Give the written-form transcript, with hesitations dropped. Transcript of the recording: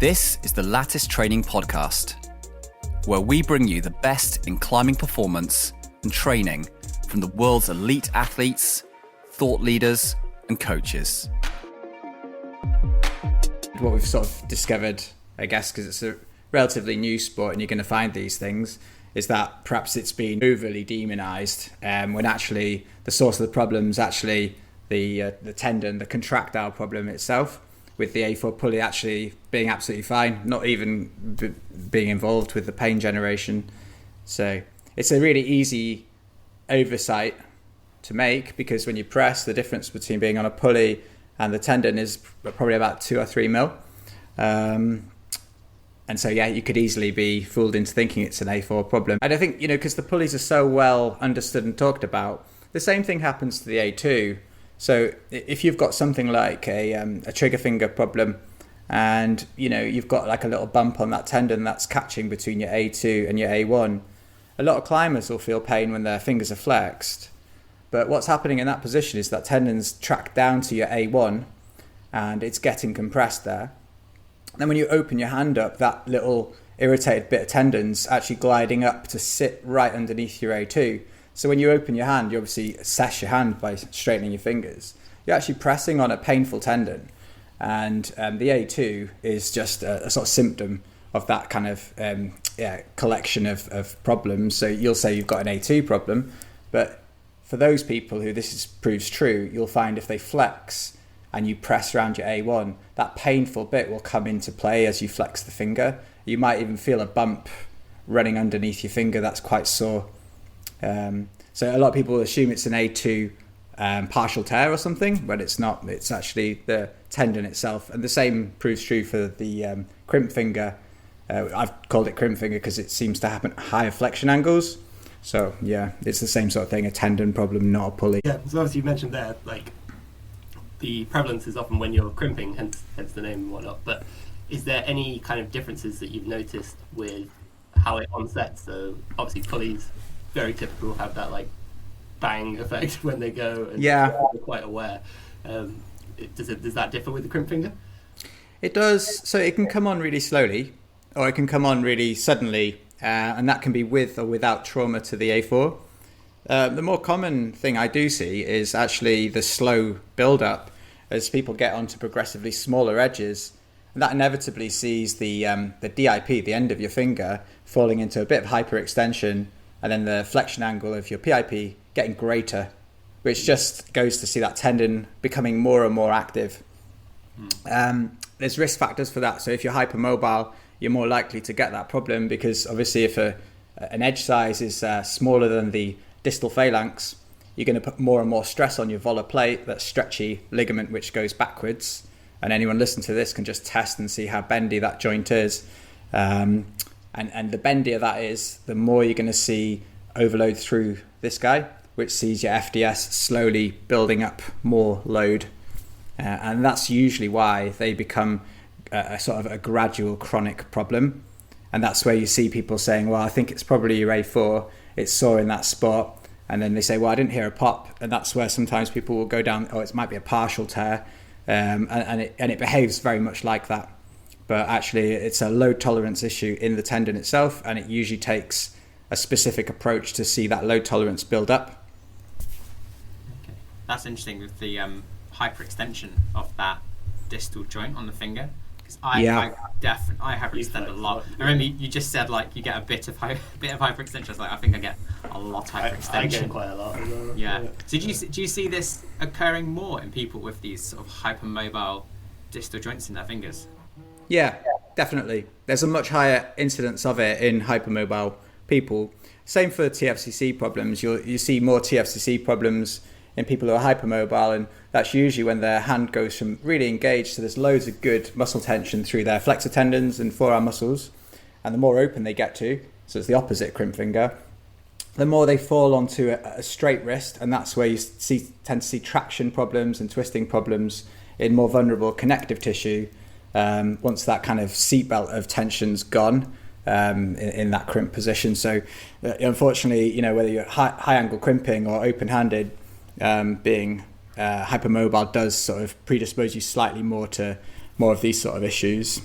This is the Lattice Training Podcast, where we bring you the best in climbing performance and training from the world's elite athletes, thought leaders, and coaches. What we've sort of discovered, I guess, because it's a relatively new sport and you're going to find these things, is that perhaps it's been overly demonized when actually the source of the problem is actually the tendon, the contractile problem itself, with the A4 pulley actually being absolutely fine, not even being involved with the pain generation. So it's a really easy oversight to make, because when you press, the difference between being on a pulley and the tendon is probably about 2 or 3 mil. And so, yeah, you could easily be fooled into thinking it's an A4 problem. And I think, because the pulleys are so well understood and talked about, the same thing happens to the A2. So if you've got something like a trigger finger problem and, you've got like a little bump on that tendon that's catching between your A2 and your A1, a lot of climbers will feel pain when their fingers are flexed. But what's happening in that position is that tendon's tracked down to your A1 and it's getting compressed there. Then when you open your hand up, that little irritated bit of tendon's actually gliding up to sit right underneath your A2. So when you open your hand, you obviously assess your hand by straightening your fingers. You're actually pressing on a painful tendon. And the A2 is just a sort of symptom of that kind of collection of problems. So you'll say you've got an A2 problem, but for those people who proves true, you'll find if they flex and you press around your A1, that painful bit will come into play as you flex the finger. You might even feel a bump running underneath your finger that's quite sore. So a lot of people assume it's an A2 partial tear or something, but it's not. It's actually the tendon itself. And the same proves true for the crimp finger. I've called it crimp finger because it seems to happen at higher flexion angles. So yeah, it's the same sort of thing, a tendon problem, not a pulley. Yeah, so obviously you mentioned there, like, the prevalence is often when you're crimping, hence the name and whatnot, but is there any kind of differences that you've noticed with how it onsets? So obviously pulleys, very typical, have that like bang effect when they go, and they're quite aware. Does that differ with the crimp finger? It does. So it can come on really slowly, or it can come on really suddenly, and that can be with or without trauma to the A4. The more common thing I do see is actually the slow build-up as people get onto progressively smaller edges. And that inevitably sees the DIP, the end of your finger, falling into a bit of hyperextension, and then the flexion angle of your PIP getting greater, which just goes to see that tendon becoming more and more active. There's risk factors for that. So if you're hypermobile, you're more likely to get that problem, because obviously if an edge size is smaller than the distal phalanx, you're going to put more and more stress on your volar plate, that stretchy ligament which goes backwards. And anyone listening to this can just test and see how bendy that joint is. And the bendier that is, the more you're going to see overload through this guy, which sees your FDS slowly building up more load. And that's usually why they become a sort of a gradual chronic problem. And that's where you see people saying, well, I think it's probably your A4, it's sore in that spot. And then they say, well, I didn't hear a pop. And that's where sometimes people will go down, it might be a partial tear. And it behaves very much like that. But actually, it's a load tolerance issue in the tendon itself. And it usually takes a specific approach to see that load tolerance build up. Okay. That's interesting with the hyperextension of that distal joint on the finger. I hyperextend a lot. I remember you just said like you get a bit of hyperextension. I was like, I think I get a lot of hyperextension. I get quite a lot as well. Yeah. So do you see this occurring more in people with these sort of hypermobile distal joints in their fingers? Yeah, definitely. There's a much higher incidence of it in hypermobile people. Same for TFCC problems. You see more TFCC problems in people who are hypermobile, and that's usually when their hand goes from really engaged, so there's loads of good muscle tension through their flexor tendons and forearm muscles, and the more open they get to, so it's the opposite crimp finger, the more they fall onto a straight wrist, and that's where you tend to see traction problems and twisting problems in more vulnerable connective tissue once that kind of seatbelt of tension's gone in that crimp position. So unfortunately, whether you're high angle crimping or open-handed, being hypermobile does sort of predispose you slightly more to more of these sort of issues.